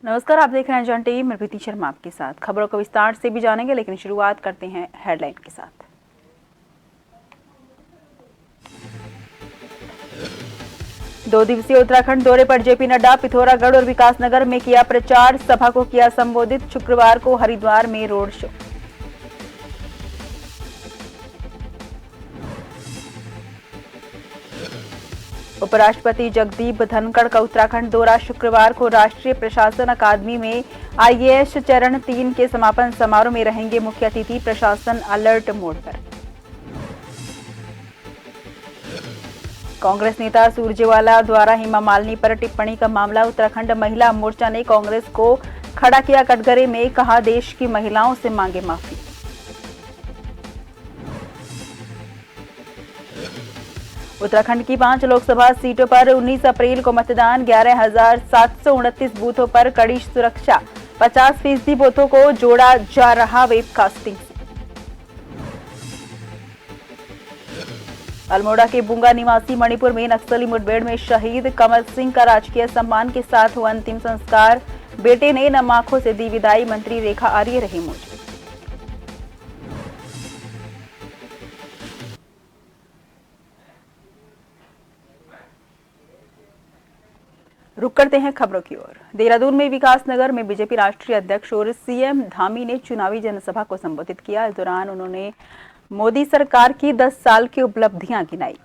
नमस्कार, आप देख रहे हैं जन टीवी। मैं प्रीति शर्मा आपके साथ खबरों को विस्तार से भी जानेंगे, लेकिन शुरुआत करते हैं हेडलाइन के साथ। दो दिवसीय उत्तराखंड दौरे पर जेपी नड्डा पिथौरागढ़ और विकासनगर में किया प्रचार, सभा को किया संबोधित। शुक्रवार को हरिद्वार में रोड शो। उपराष्ट्रपति जगदीप धनखड़ का उत्तराखंड दौरा। शुक्रवार को राष्ट्रीय प्रशासन अकादमी में आईएएस चरण 3 के समापन समारोह में रहेंगे मुख्य अतिथि। प्रशासन अलर्ट मोड पर। कांग्रेस नेता सुरजेवाला द्वारा हेमा मालिनी पर टिप्पणी का मामला। उत्तराखंड महिला मोर्चा ने कांग्रेस को खड़ा किया कटघरे में, कहा देश की महिलाओं से मांगे माफी। उत्तराखंड की 5 लोकसभा सीटों पर 19 अप्रैल को मतदान। 11,729 बूथों पर कड़ी सुरक्षा। 50% बूथों को जोड़ा जा रहा वेबकास्टिंग से। अल्मोड़ा के बुंगा निवासी मणिपुर में नक्सली मुठभेड़ में शहीद कमल सिंह का राजकीय सम्मान के साथ हुआ अंतिम संस्कार। बेटे ने नम आंखों से दी विदाई। मंत्री रेखा आर्य रही मौजूद। रुक करते हैं खबरों की ओर। देहरादून में विकासनगर में बीजेपी राष्ट्रीय अध्यक्ष और सीएम धामी ने चुनावी जनसभा को संबोधित किया। इस दौरान उन्होंने मोदी सरकार की 10 साल की उपलब्धियां गिनाई।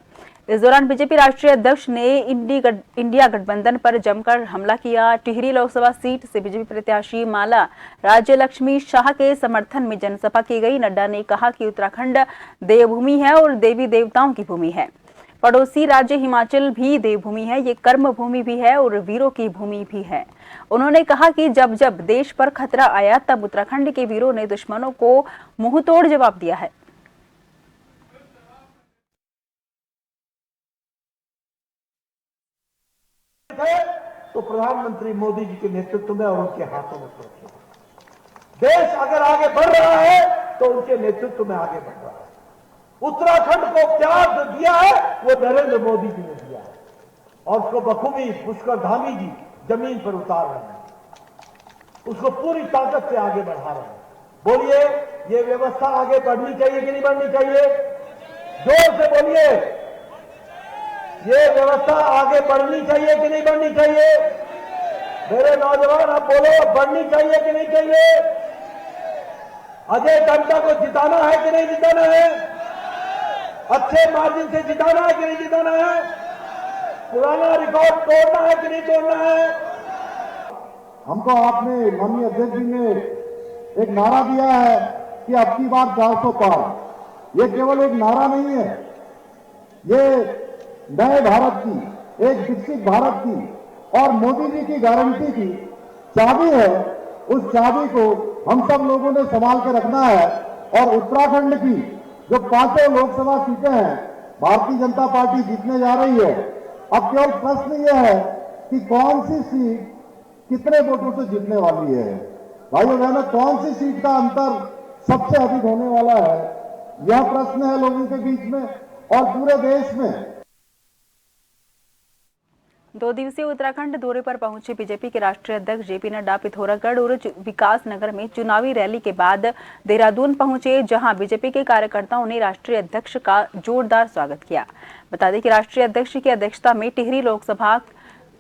इस दौरान बीजेपी राष्ट्रीय अध्यक्ष ने इंडिया गठबंधन पर जमकर हमला किया। टिहरी लोकसभा सीट से बीजेपी प्रत्याशी माला राज्य लक्ष्मी शाह के समर्थन में जनसभा की गई। नड्डा ने कहा कि उत्तराखंड देवभूमि है और देवी देवताओं की भूमि है। पड़ोसी राज्य हिमाचल भी देवभूमि है, ये कर्म भूमि भी है और वीरों की भूमि भी है। उन्होंने कहा कि जब जब देश पर खतरा आया तब उत्तराखंड के वीरों ने दुश्मनों को मुंहतोड़ जवाब दिया है। तो प्रधानमंत्री मोदी जी के नेतृत्व में और उनके हाथों में सुरक्षा। देश अगर आगे बढ़ रहा है तो उनके नेतृत्व में आगे बढ़ रहा है। उत्तराखंड को प्यार जो दिया है वो नरेंद्र मोदी जी ने दिया है और उसको बखूबी पुष्कर धामी जी जमीन पर उतार रहे हैं, उसको पूरी ताकत से आगे बढ़ा रहे हैं। बोलिए, ये व्यवस्था आगे बढ़नी चाहिए कि नहीं बढ़नी चाहिए? जोर से बोलिए, ये व्यवस्था आगे बढ़नी चाहिए कि नहीं बढ़नी चाहिए? मेरे नौजवान, आप बोलो, बढ़नी चाहिए कि नहीं चाहिए? अजय टंडा को जिताना है कि नहीं जिताना है? अच्छे मार्जिन से जिताना है कि नहीं जिताना है? पुराना रिकॉर्ड तोड़ना है कि नहीं तोड़ना है? हमको आपने माननीय अध्यक्ष जी ने एक नारा दिया है कि अब की बार 400 पार। ये केवल एक नारा नहीं है, ये नए भारत की, एक विकसित भारत की और मोदी जी की गारंटी की चाबी है। उस चाबी को हम सब लोगों ने संभाल के रखना है। और उत्तराखंड की जो 5 लोकसभा सीटें हैं, भारतीय जनता पार्टी जीतने जा रही है। अब केवल प्रश्न यह है कि कौन सी सीट कितने वोटों से जीतने वाली है। भाइयों बहनों, कौन सी सीट का अंतर सबसे अधिक होने वाला है, यह प्रश्न है लोगों के बीच में और पूरे देश में। 2 दिवसीय उत्तराखंड दौरे पर पहुंचे बीजेपी के राष्ट्रीय अध्यक्ष जेपी नड्डा पिथौरागढ़ और विकासनगर में चुनावी रैली के बाद देहरादून पहुंचे, जहां बीजेपी के कार्यकर्ताओं ने राष्ट्रीय अध्यक्ष का जोरदार स्वागत किया। बता दें कि राष्ट्रीय अध्यक्ष की अध्यक्षता में टिहरी लोकसभा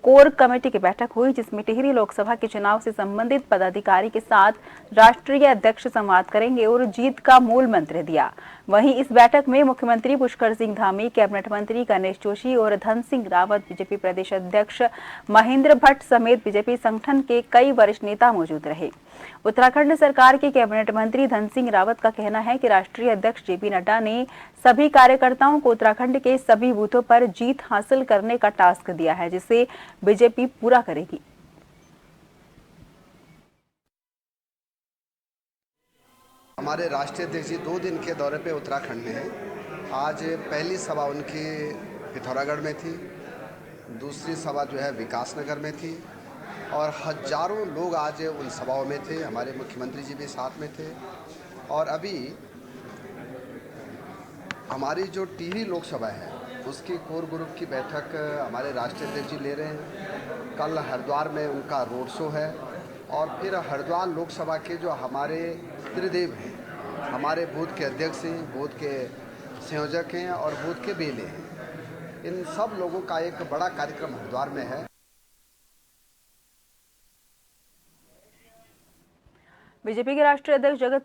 कोर कमेटी की बैठक हुई, जिसमें टिहरी लोकसभा के चुनाव से संबंधित पदाधिकारी के साथ राष्ट्रीय अध्यक्ष संवाद करेंगे और जीत का मूल मंत्र दिया। वहीं इस बैठक में मुख्यमंत्री पुष्कर सिंह धामी, कैबिनेट मंत्री गणेश जोशी और धन सिंह रावत, बीजेपी प्रदेश अध्यक्ष महेंद्र भट्ट समेत बीजेपी संगठन के कई वरिष्ठ नेता मौजूद रहे। उत्तराखंड सरकार के कैबिनेट मंत्री धन सिंह रावत का कहना है कि राष्ट्रीय अध्यक्ष जेपी नड्डा ने सभी कार्यकर्ताओं को उत्तराखंड के सभी बूथों पर जीत हासिल करने का टास्क दिया है, जिसे बीजेपी पूरा करेगी। हमारे राष्ट्रीय अध्यक्ष जी 2 दिन के दौरे पे उत्तराखंड में हैं। आज पहली सभा उनकी पिथौरागढ़ में थी, दूसरी सभा जो है विकासनगर में थी और हजारों लोग आज उन सभाओं में थे। हमारे मुख्यमंत्री जी भी साथ में थे। और अभी हमारी जो टिहरी लोकसभा है उसकी कोर ग्रुप की बैठक हमारे राष्ट्रीय अध्यक्ष जी ले रहे हैं। कल हरिद्वार में उनका रोड शो है और फिर हरिद्वार लोकसभा के जो हमारे त्रिदेव हैं, हमारे बूथ के अध्यक्ष हैं, बूथ के संयोजक हैं और बूथ के बेले हैं, इन सब लोगों का एक बड़ा कार्यक्रम हरिद्वार में है। बीजेपी के राष्ट्रीय अध्यक्ष जगत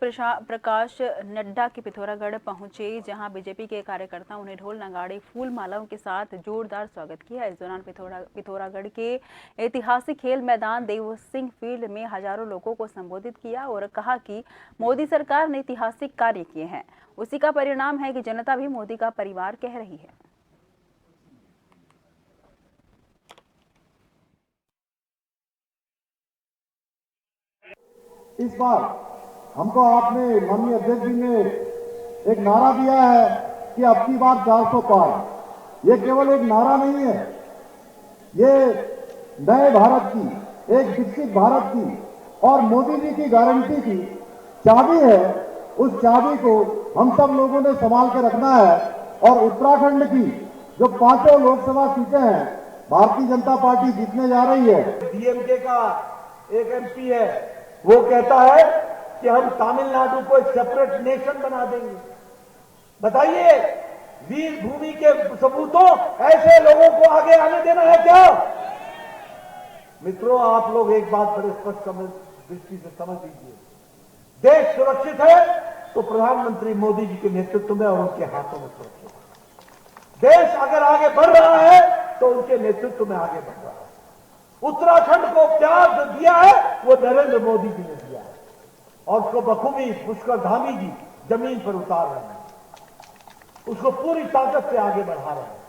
प्रकाश नड्डा के पिथौरागढ़ पहुंचे, जहां बीजेपी के कार्यकर्ताओं ने ढोल नगाड़े फूल मालाओं के साथ जोरदार स्वागत किया। इस दौरान पिथौरागढ़ के ऐतिहासिक खेल मैदान देव सिंह फील्ड में हजारों लोगों को संबोधित किया और कहा कि मोदी सरकार ने ऐतिहासिक कार्य किए हैं, उसी का परिणाम है कि जनता भी मोदी का परिवार कह रही है। इस बार हमको आपने माननीय अध्यक्ष जी ने एक नारा दिया है कि अब की बार 400 पार। ये केवल एक नारा नहीं है, ये नए भारत की, एक विकसित भारत की और मोदी जी की गारंटी की चाबी है। उस चाबी को हम सब लोगों ने संभाल के रखना है। और उत्तराखंड की जो 5 लोकसभा सीटें हैं, भारतीय जनता पार्टी जीतने जा रही है। डीएमके का एक एमपी है, वो कहता है कि हम तमिलनाडु को एक सेपरेट नेशन बना देंगे। बताइए, वीर भूमि के सबूतों ऐसे लोगों को आगे आने देना है क्या? मित्रों, आप लोग एक बात बड़े स्पष्ट दृष्टि से समझ लीजिए, देश सुरक्षित है तो प्रधानमंत्री मोदी जी के नेतृत्व में और उनके हाथों में सुरक्षित है। देश अगर आगे बढ़ रहा है तो उनके नेतृत्व में आगे बढ़ रहा है। उत्तराखंड को प्यार जो दिया है वो नरेंद्र मोदी जी ने दिया है और उसको बखूबी पुष्कर धामी जी जमीन पर उतार रहे हैं, उसको पूरी ताकत से आगे बढ़ा रहे हैं।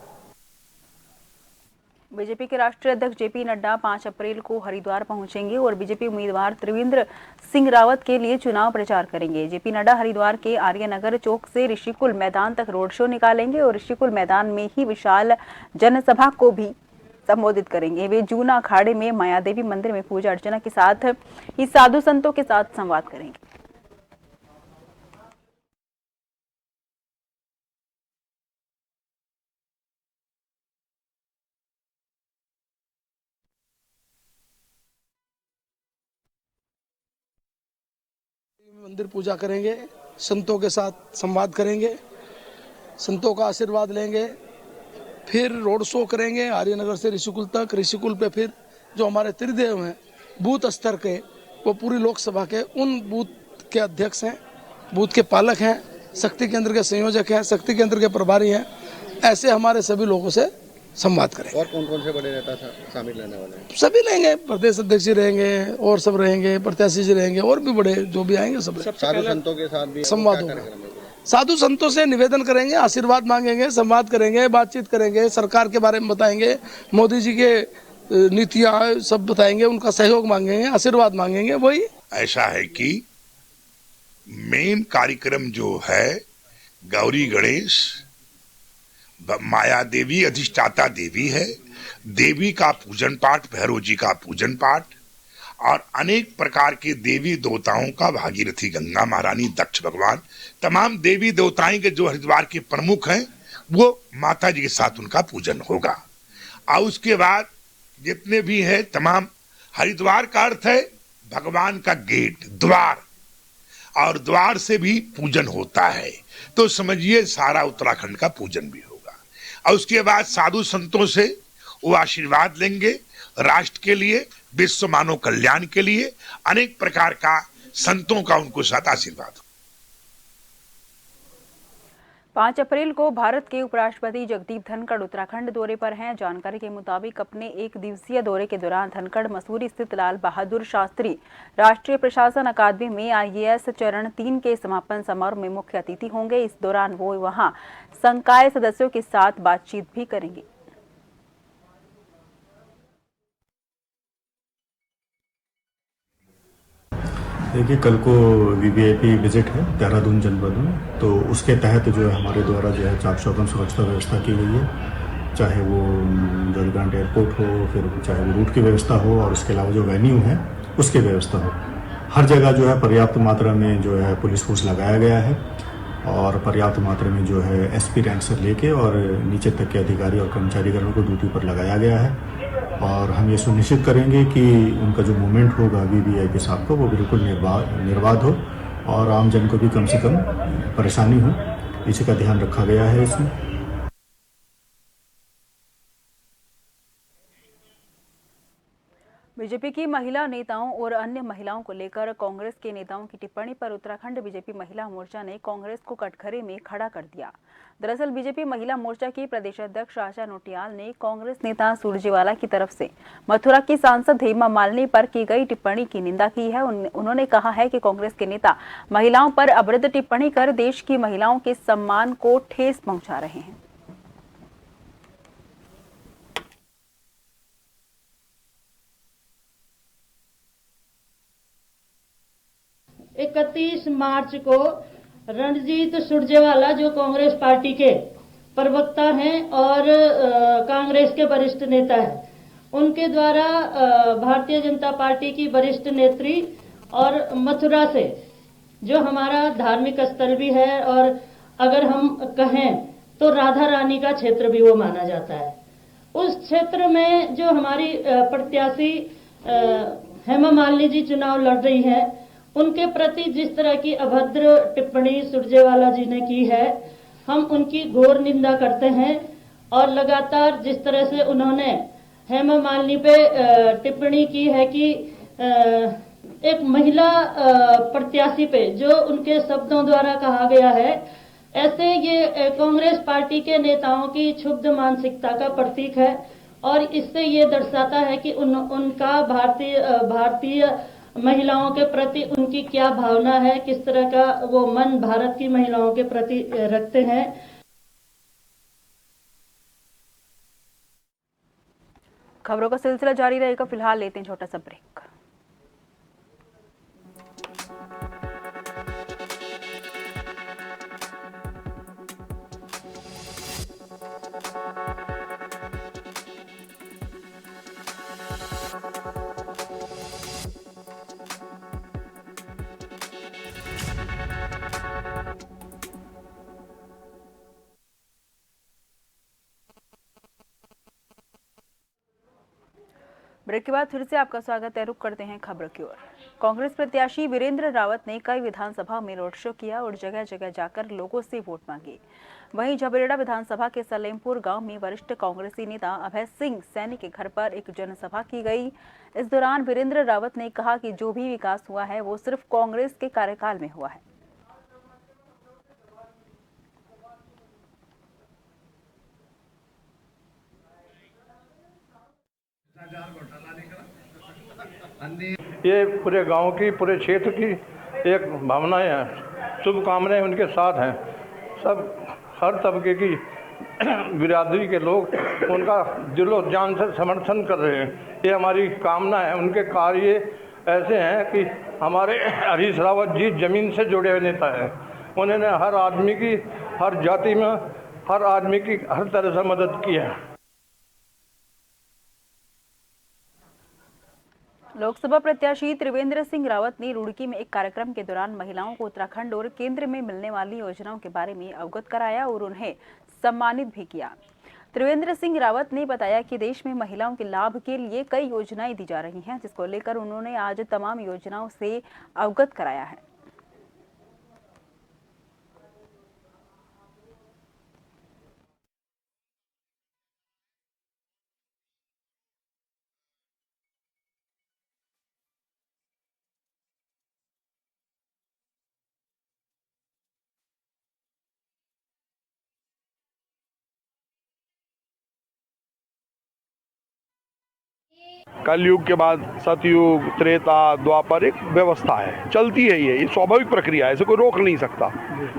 बीजेपी के राष्ट्रीय अध्यक्ष जेपी नड्डा 5 अप्रैल को हरिद्वार पहुंचेंगे और बीजेपी उम्मीदवार त्रिवेंद्र सिंह रावत के लिए चुनाव प्रचार करेंगे। जेपी नड्डा हरिद्वार के आर्यनगर चौक से ऋषिकुल मैदान तक रोड शो निकालेंगे और ऋषिकुल मैदान में ही विशाल जनसभा को भी संबोधित करेंगे। वे जूना अखाड़े में मायादेवी मंदिर में पूजा अर्चना के साथ ही साधु संतों के साथ संवाद करेंगे। मंदिर पूजा करेंगे, संतों के साथ संवाद करेंगे, संतों का आशीर्वाद लेंगे, फिर रोड शो करेंगे आर्यनगर से ऋषिकुल तक। ऋषिकुल पे फिर जो हमारे त्रिदेव हैं बूथ स्तर के, वो पूरी लोकसभा के उन बूथ के अध्यक्ष हैं, बूथ के पालक हैं, शक्ति केंद्र के संयोजक हैं, शक्ति केंद्र के प्रभारी हैं, ऐसे हमारे सभी लोगों से संवाद करेंगे। और कौन कौन से बड़े नेता शामिल रहने वाले हैं? सभी रहेंगे, प्रदेश अध्यक्ष जी रहेंगे और सब रहेंगे, प्रत्याशी जी रहेंगे और भी बड़े जो भी आएंगे सब। साधु संतों के साथ भी संवाद होगा। साधु संतों से निवेदन करेंगे, आशीर्वाद मांगेंगे, संवाद करेंगे, बातचीत करेंगे, सरकार के बारे में बताएंगे, मोदी जी के नीतियां सब बताएंगे, उनका सहयोग मांगेंगे, आशीर्वाद मांगेंगे। वही ऐसा है कि मेन कार्यक्रम जो है गौरी गणेश, माया देवी अधिष्ठाता देवी है, देवी का पूजन पाठ, भैरव जी का पूजन पाठ और अनेक प्रकार के देवी देवताओं का, भागीरथी गंगा महारानी, दक्ष भगवान, तमाम देवी देवताएं के जो हरिद्वार के प्रमुख हैं वो माता जी के साथ उनका पूजन होगा। और उसके बाद जितने भी है तमाम, हरिद्वार का अर्थ है भगवान का गेट, द्वार, और द्वार से भी पूजन होता है, तो समझिए सारा उत्तराखंड का पूजन भी होगा। और उसके बाद साधु संतों से वो आशीर्वाद लेंगे, राष्ट्र के लिए, विश्व मानव कल्याण के लिए अनेक प्रकार का संतों का उनको साथ आशीर्वाद। 5 अप्रैल को भारत के उपराष्ट्रपति जगदीप धनखड़ उत्तराखंड दौरे पर हैं। जानकारी के मुताबिक अपने 1 दिवसीय दौरे के दौरान धनखड़ मसूरी स्थित लाल बहादुर शास्त्री राष्ट्रीय प्रशासन अकादमी में IAS चरण 3 के समापन समारोह में मुख्य अतिथि होंगे। इस दौरान वो वहां संकाय सदस्यों के साथ बातचीत भी करेंगे। देखिए, कल को VVIP विजिट है देहरादून जनपद में, तो उसके तहत जो है हमारे द्वारा जो है चाक चौबंद सुरक्षा व्यवस्था की गई है, चाहे वो जलग्रांट एयरपोर्ट हो, फिर चाहे वो रूट की व्यवस्था हो, और उसके अलावा जो वेन्यू है उसकी व्यवस्था हो। हर जगह जो है पर्याप्त मात्रा में जो है पुलिस फोर्स लगाया गया है और पर्याप्त मात्रा में जो है SP रैंक से लेके और नीचे तक के अधिकारी और कर्मचारीगणों को ड्यूटी पर लगाया गया है। और हम ये सुनिश्चित करेंगे कि उनका जो मूवमेंट होगा वीवीआईपी साहब का वो बिल्कुल निर्बाध हो और आम जन को भी कम से कम परेशानी हो, इसी का ध्यान रखा गया है इसमें। बीजेपी की महिला नेताओं और अन्य महिलाओं को लेकर कांग्रेस के नेताओं की टिप्पणी पर उत्तराखंड बीजेपी महिला मोर्चा ने कांग्रेस को कटघरे में खड़ा कर दिया। दरअसल बीजेपी महिला मोर्चा की प्रदेश अध्यक्ष आशा नोटियाल ने कांग्रेस नेता सुरजेवाला की तरफ से मथुरा की सांसद हेमा मालिनी पर की गई टिप्पणी की निंदा की है। उन्होंने कहा है कि कांग्रेस के नेता महिलाओं पर अभद्र टिप्पणी कर देश की महिलाओं के सम्मान को ठेस पहुंचा रहे हैं। 31 मार्च को रणजीत सुरजेवाला जो कांग्रेस पार्टी के प्रवक्ता हैं और कांग्रेस के वरिष्ठ नेता हैं, उनके द्वारा भारतीय जनता पार्टी की वरिष्ठ नेत्री और मथुरा से जो हमारा धार्मिक स्थल भी है और अगर हम कहें तो राधा रानी का क्षेत्र भी वो माना जाता है, उस क्षेत्र में जो हमारी प्रत्याशी हेमा मालिनी जी चुनाव लड़ रही हैं, उनके प्रति जिस तरह की अभद्र टिप्पणी सुरजेवाला जी ने की है, हम उनकी घोर निंदा करते हैं। और लगातार जिस तरह से उन्होंने हेमा मालिनी पे टिप्पणी की है कि एक महिला प्रत्याशी पे जो उनके शब्दों द्वारा कहा गया है, ऐसे ये कांग्रेस पार्टी के नेताओं की क्षुब्ध मानसिकता का प्रतीक है और इससे ये दर्शाता है कि उनका भारतीय महिलाओं के प्रति उनकी क्या भावना है, किस तरह का वो मन भारत की महिलाओं के प्रति रखते हैं। खबरों का सिलसिला जारी रहेगा, फिलहाल लेते हैं छोटा सा ब्रेक। ब्रेक के बाद फिर से आपका स्वागत है। रुक करते हैं खबरों की ओर। कांग्रेस प्रत्याशी वीरेंद्र रावत ने कई विधानसभा में रोड शो किया और जगह जगह जाकर लोगों से वोट मांगे। वहीं झबरेड़ा विधानसभा के सलेमपुर गांव में वरिष्ठ कांग्रेसी नेता अभय सिंह सैनी के घर पर एक जनसभा की गई। इस दौरान वीरेंद्र रावत ने कहा कि जो भी विकास हुआ है वो सिर्फ कांग्रेस के कार्यकाल में हुआ है। ये पूरे गांव की, पूरे क्षेत्र की एक भावनाएं हैं, शुभकामनाएं उनके साथ हैं। सब हर तबके की बिरादरी के लोग उनका दिलो जान से समर्थन कर रहे हैं। ये हमारी कामना है। उनके कार्य ऐसे हैं कि हमारे हरीश रावत जी जमीन से जुड़े हुए नेता हैं। उन्होंने हर आदमी की, हर जाति में हर आदमी की हर तरह से मदद की है। लोकसभा प्रत्याशी त्रिवेंद्र सिंह रावत ने रुड़की में एक कार्यक्रम के दौरान महिलाओं को उत्तराखंड और केंद्र में मिलने वाली योजनाओं के बारे में अवगत कराया और उन्हें सम्मानित भी किया। त्रिवेंद्र सिंह रावत ने बताया कि देश में महिलाओं के लाभ के लिए कई योजनाएं दी जा रही हैं, जिसको लेकर उन्होंने आज तमाम योजनाओं से अवगत कराया है। कलयुग के बाद सतयुग, त्रेता, द्वापर एक व्यवस्था है, चलती है। ये स्वाभाविक प्रक्रिया है, इसे कोई रोक नहीं सकता।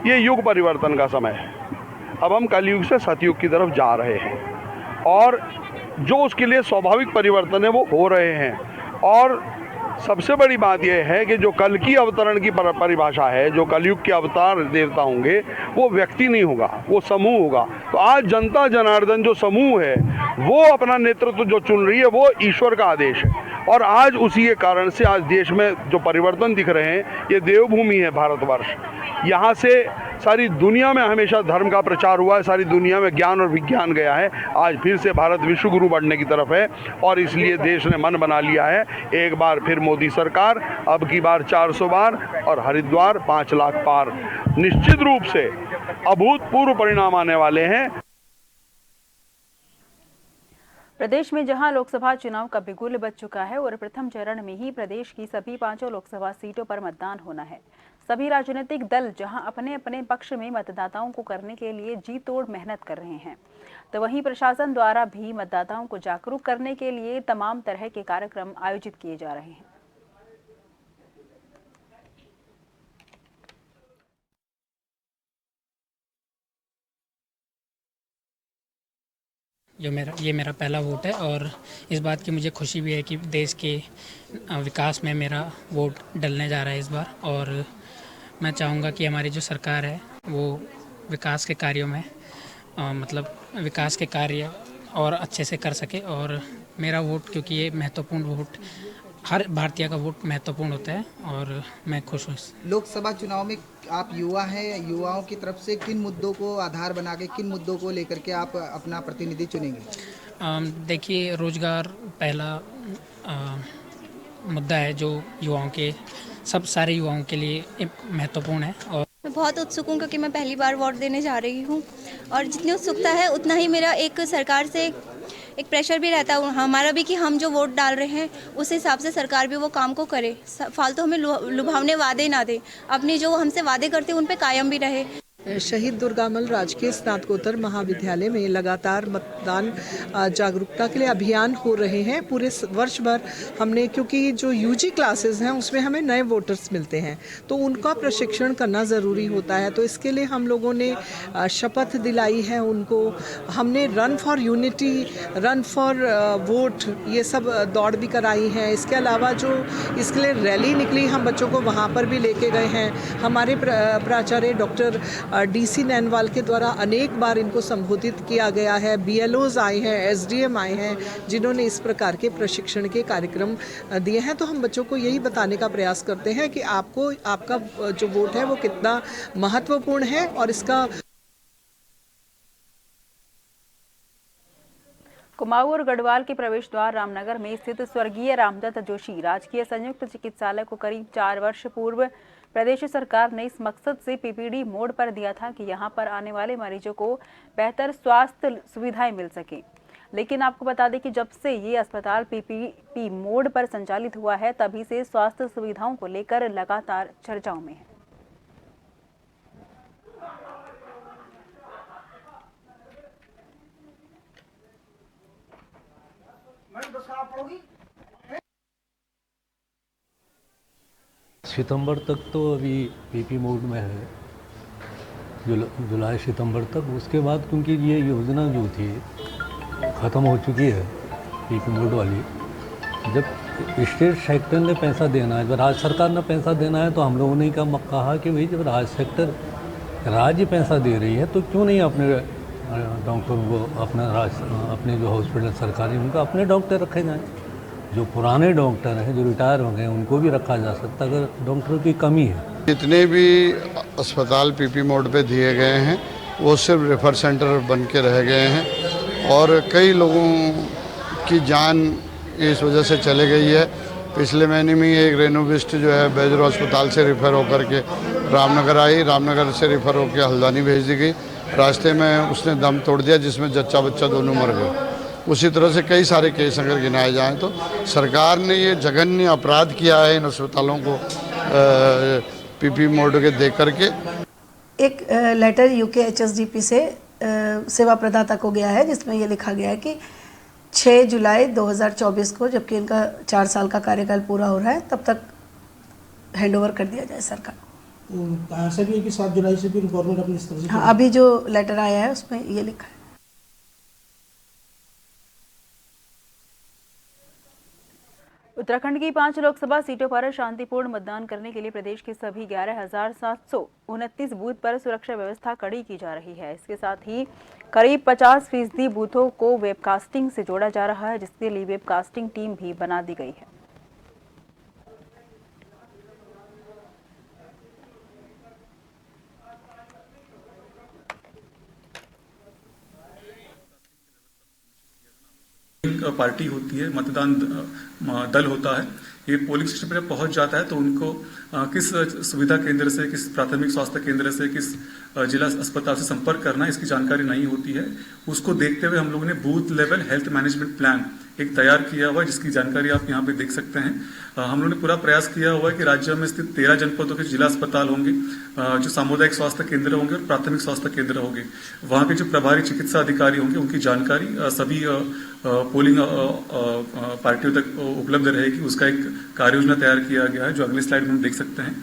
ये युग परिवर्तन का समय है। अब हम कलयुग से सतयुग की तरफ जा रहे हैं और जो उसके लिए स्वाभाविक परिवर्तन है वो हो रहे हैं। और सबसे बड़ी बात यह है कि जो कल की अवतरण की परिभाषा है, जो कलयुग के अवतार देवता होंगे, वो व्यक्ति नहीं होगा, वो समूह होगा। तो आज जनता जनार्दन जो समूह है वो अपना नेतृत्व जो चुन रही है वो ईश्वर का आदेश है। और आज उसी के कारण से आज देश में जो परिवर्तन दिख रहे हैं, ये देवभूमि है भारतवर्ष। यहाँ से सारी दुनिया में हमेशा धर्म का प्रचार हुआ है, सारी दुनिया में ज्ञान और विज्ञान गया है। आज फिर से भारत विश्व गुरु बनने की तरफ है और इसलिए देश ने मन बना लिया है, एक बार फिर मोदी सरकार, अब की बार 400 बार और हरिद्वार 5 लाख पार। निश्चित रूप से अभूतपूर्व परिणाम आने वाले हैं। प्रदेश में जहां लोकसभा चुनाव का बिगुल बज चुका है और प्रथम चरण में ही प्रदेश की सभी 5 लोकसभा सीटों पर मतदान होना है। सभी राजनीतिक दल जहां अपने अपने पक्ष में मतदाताओं को करने के लिए जी तोड़ मेहनत कर रहे हैं, तो वहीं प्रशासन द्वारा भी मतदाताओं को जागरूक करने के लिए तमाम तरह के कार्यक्रम आयोजित किए जा रहे हैं। ये मेरा पहला वोट है और इस बात की मुझे खुशी भी है कि देश के विकास में मेरा वोट डलने जा रहा है इस बार। और मैं चाहूँगा कि हमारी जो सरकार है वो विकास के कार्यों में मतलब विकास के कार्य और अच्छे से कर सके। और मेरा वोट, क्योंकि ये महत्वपूर्ण वोट, हर भारतीय का वोट महत्वपूर्ण होता है और मैं खुश हूँ। लोकसभा चुनाव में आप युवा हैं, युवाओं की तरफ से किन मुद्दों को आधार बना के, किन मुद्दों को लेकर के आप अपना प्रतिनिधि चुनेंगे? देखिए, रोजगार पहला मुद्दा है जो युवाओं के, सब सारे युवाओं के लिए महत्वपूर्ण है। और मैं बहुत उत्सुक हूँ क्योंकि मैं पहली बार वोट देने जा रही हूँ और जितनी उत्सुकता है उतना ही मेरा एक सरकार से एक प्रेशर भी रहता है हमारा भी कि हम जो वोट डाल रहे हैं उस हिसाब से सरकार भी वो काम को करे, फालतू हमें लुभावने वादे ना दे, अपनी जो हमसे वादे करते हैं उन पे कायम भी रहे। शहीद दुर्गामल राजकीय स्नातकोत्तर महाविद्यालय में लगातार मतदान जागरूकता के लिए अभियान हो रहे हैं। पूरे वर्ष भर हमने, क्योंकि जो यूजी क्लासेस हैं उसमें हमें नए वोटर्स मिलते हैं तो उनका प्रशिक्षण करना ज़रूरी होता है। तो इसके लिए हम लोगों ने शपथ दिलाई है उनको। हमने run for unity, run for vote, ये सब दौड़ भी कराई है। इसके अलावा जो इसके लिए रैली निकली, हम बच्चों को वहाँ पर भी लेके गए हैं। हमारे प्राचार्य डॉक्टर DC नैनवाल के द्वारा अनेक बार इनको संबोधित किया गया है। BLOs आए हैं, SDM आए हैं जिन्होंने इस प्रकार के प्रशिक्षण के कार्यक्रम दिए हैं। तो हम बच्चों को यही बताने का प्रयास करते हैं कि आपको, आपका जो वोट है वो कितना महत्वपूर्ण है और इसका। कुमाऊं और गढ़वाल के प्रवेश द्वार रामनगर में स्थित स्वर्गीय रामदत्त जोशी राजकीय संयुक्त चिकित्सालय को करीब 4 वर्ष पूर्व प्रदेश सरकार ने इस मकसद से PPD मोड पर दिया था कि यहां पर आने वाले मरीजों को बेहतर स्वास्थ्य सुविधाएं मिल सके। लेकिन आपको बता दें कि जब से ये अस्पताल PPP मोड पर संचालित हुआ है तभी से स्वास्थ्य सुविधाओं को लेकर लगातार चर्चाओं में है। सितंबर तक तो अभी PP मोड में है, जुलाई सितंबर तक। उसके बाद क्योंकि ये योजना जो थी ख़त्म हो चुकी है PP मोड वाली, जब स्टेट सेक्टर ने पैसा देना है, जब राज्य सरकार ने पैसा देना है तो हम लोगों ने कहा कि भाई जब राज्य पैसा दे रही है तो क्यों नहीं अपने डॉक्टरों को, अपने जो हॉस्पिटल सरकारी उनका अपने डॉक्टर रखे जाएँ। जो पुराने डॉक्टर हैं जो रिटायर हो गए उनको भी रखा जा सकता अगर डॉक्टरों की कमी है। जितने भी अस्पताल PP मोड पे दिए गए हैं वो सिर्फ रेफर सेंटर बन के रह गए हैं और कई लोगों की जान इस वजह से चले गई है। पिछले महीने में एक रेनोविस्ट जो है बैजरो अस्पताल से रेफर होकर के रामनगर आई, रामनगर से रेफर होकर हल्द्वानी भेज दी गई। रास्ते में उसने दम तोड़ दिया जिसमें जच्चा बच्चा दोनों मर गए। उसी तरह से कई सारे केस अगर गिनाए जाएं तो सरकार ने ये जघन्य अपराध किया है इन अस्पतालों को PP मोड के दे करके। एक लेटर UK HSDP से सेवा प्रदाता को गया है जिसमें ये लिखा गया है कि 6 जुलाई 2024 को, जबकि इनका 4 साल का कार्यकाल पूरा हो रहा है, तब तक हैंडओवर कर दिया जाए सरकार। ऐसा भी है कि 7 जुलाई से भी गवर्नमेंट अपनी इस तरह से। हाँ, अभी जो लेटर आया है उसमें ये लिखा है। उत्तराखंड की 5 लोकसभा सीटों पर शांतिपूर्ण मतदान करने के लिए प्रदेश के सभी 11,729 बूथ पर सुरक्षा व्यवस्था कड़ी की जा रही है। इसके साथ ही करीब 50% बूथों को वेबकास्टिंग से जोड़ा जा रहा है, जिसके लिए वेबकास्टिंग टीम भी बना दी गई है। पार्टी होती है, मतदान दल होता है, ये पोलिंग स्टेशन पर पहुंच जाता है तो उनको किस सुविधा केंद्र से, किस प्राथमिक स्वास्थ्य केंद्र से, किस जिला अस्पताल से संपर्क करना है, इसकी जानकारी नहीं होती है। उसको देखते हुए हम लोगों ने booth level health management plan एक तैयार किया हुआ है, जिसकी जानकारी आप यहाँ पे देख सकते हैं। हम लोगों ने पूरा प्रयास किया हुआ है कि राज्य में स्थित 13 जनपदों के जिला अस्पताल होंगे, जो सामुदायिक स्वास्थ्य केंद्र होंगे और प्राथमिक स्वास्थ्य केंद्र होंगे। वहां के जो प्रभारी चिकित्सा अधिकारी होंगे, उनकी जानकारी सभी पोलिंग पार्टियों तक उपलब्ध रहेगी। उसका एक कार्य योजना तैयार किया गया है, जो अगली स्लाइड में हम देख सकते हैं।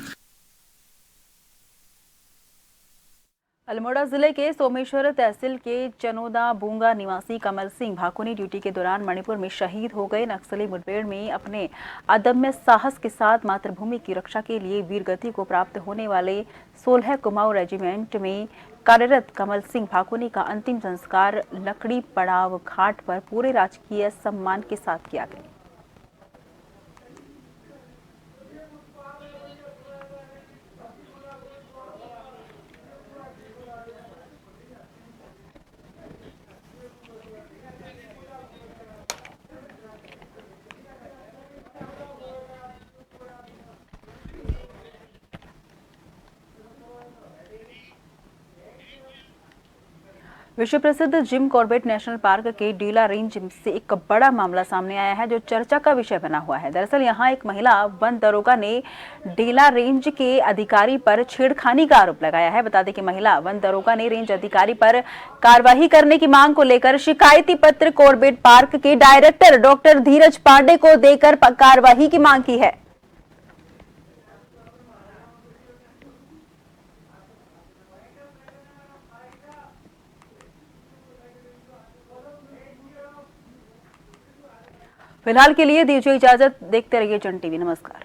अल्मोड़ा जिले के सोमेश्वर तहसील के चनोदा बूंगा निवासी कमल सिंह भाकुनी ड्यूटी के दौरान मणिपुर में शहीद हो गए। नक्सली मुठभेड़ में अपने अदम्य साहस के साथ मातृभूमि की रक्षा के लिए वीरगति को प्राप्त होने वाले 16 कुमाऊं रेजिमेंट में कार्यरत कमल सिंह भाकुनी का अंतिम संस्कार लकड़ी पड़ाव घाट पर पूरे राजकीय सम्मान के साथ किया गया। विश्व प्रसिद्ध जिम कॉर्बेट नेशनल पार्क के डीला रेंज से एक बड़ा मामला सामने आया है, जो चर्चा का विषय बना हुआ है। दरअसल यहां एक महिला वन दरोगा ने डीला रेंज के अधिकारी पर छेड़खानी का आरोप लगाया है। बता दें कि महिला वन दरोगा ने रेंज अधिकारी पर कार्रवाई करने की मांग को लेकर शिकायती पत्र कॉर्बेट पार्क के डायरेक्टर डॉक्टर धीरज पांडे को देकर कार्रवाई की मांग की है। फिलहाल के लिए दीजिए इजाजत, देखते रहिए जन टीवी। नमस्कार।